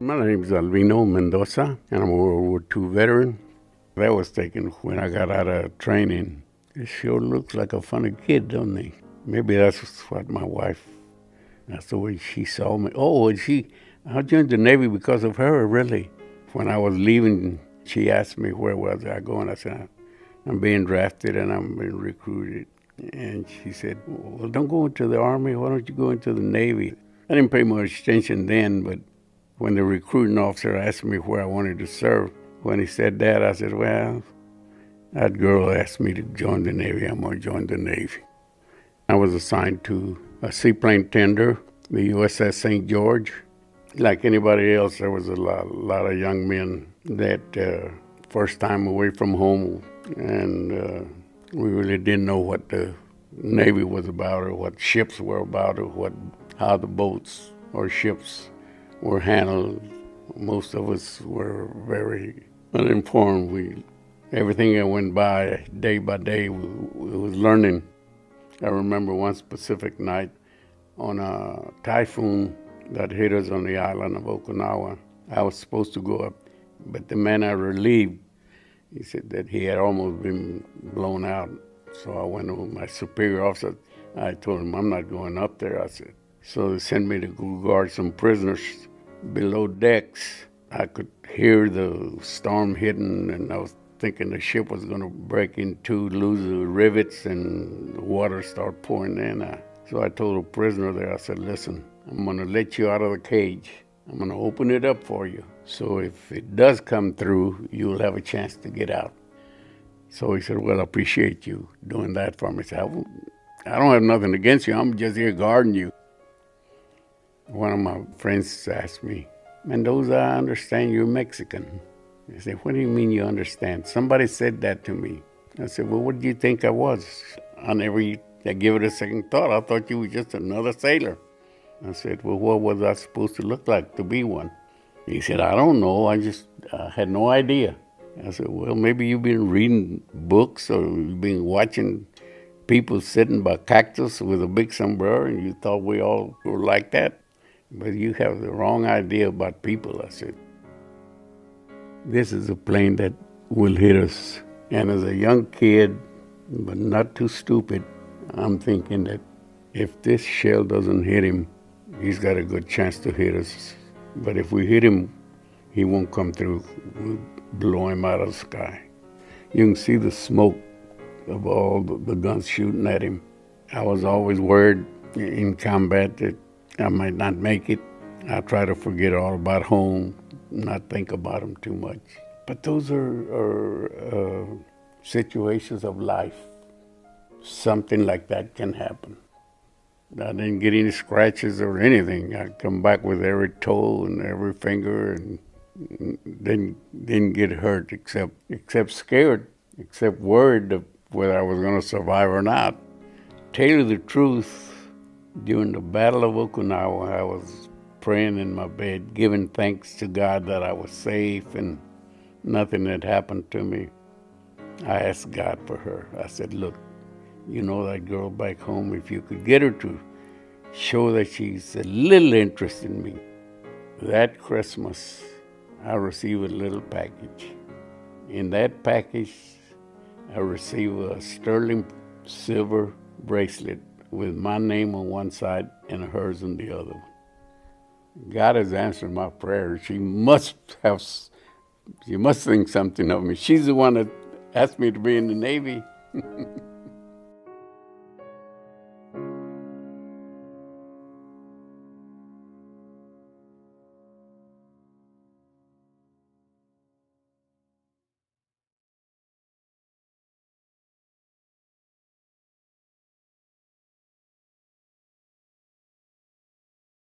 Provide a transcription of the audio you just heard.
My name is Alvino Mendoza, and I'm a World War II veteran. That was taken when I got out of training. It sure looks like a funny kid, don't they? Maybe that's what my wife, that's the way she saw me. Oh, and I joined the Navy because of her, really. When I was leaving, she asked me where was I going. I said, I'm being drafted and I'm being recruited. And she said, well, don't go into the Army. Why don't you go into the Navy? I didn't pay much attention then, but when the recruiting officer asked me where I wanted to serve, when he said that, I said, well, that girl asked me to join the Navy. I'm going to join the Navy. I was assigned to a seaplane tender, the USS St. George. Like anybody else, there was a lot of young men that first time away from home, and we really didn't know what the Navy was about or what ships were about or how the boats or ships were handled. Most of us were very uninformed. Everything that went by day, we was learning. I remember one specific night on a typhoon that hit us on the island of Okinawa. I was supposed to go up, but the man I relieved, he said that he had almost been blown out. So I went with my superior officer. I told him, I'm not going up there, I said. So they sent me to go guard some prisoners below decks. I could hear the storm hitting, and I was thinking the ship was going to break in two, lose the rivets, and the water start pouring in. So I told a prisoner there, I said, listen, I'm going to let you out of the cage. I'm going to open it up for you. So if it does come through, you'll have a chance to get out. So he said, well, I appreciate you doing that for me. I said, I don't have nothing against you. I'm just here guarding you. One of my friends asked me, Mendoza, I understand you're Mexican. I said, what do you mean you understand? Somebody said that to me. I said, well, what do you think I was? I give it a second thought. I thought you were just another sailor. I said, well, what was I supposed to look like to be one? He said, I don't know. I had no idea. I said, well, maybe you've been reading books or you've been watching people sitting by cactus with a big sombrero and you thought we all were like that. But you have the wrong idea about people, I said. This is a plane that will hit us. And as a young kid, but not too stupid, I'm thinking that if this shell doesn't hit him, he's got a good chance to hit us. But if we hit him, he won't come through. We'll blow him out of the sky. You can see the smoke of all the guns shooting at him. I was always worried in combat that I might not make it. I try to forget all about home, not think about them too much. But those are situations of life. Something like that can happen. I didn't get any scratches or anything. I come back with every toe and every finger and didn't get hurt except scared, except worried of whether I was going to survive or not. Tell you the truth, during the Battle of Okinawa, I was praying in my bed, giving thanks to God that I was safe and nothing had happened to me. I asked God for her. I said, look, you know that girl back home, if you could get her to show that she's a little interested in me. That Christmas, I received a little package. In that package, I received a sterling silver bracelet with my name on one side and hers on the other one. God has answered my prayer. She must think something of me. She's the one that asked me to be in the Navy.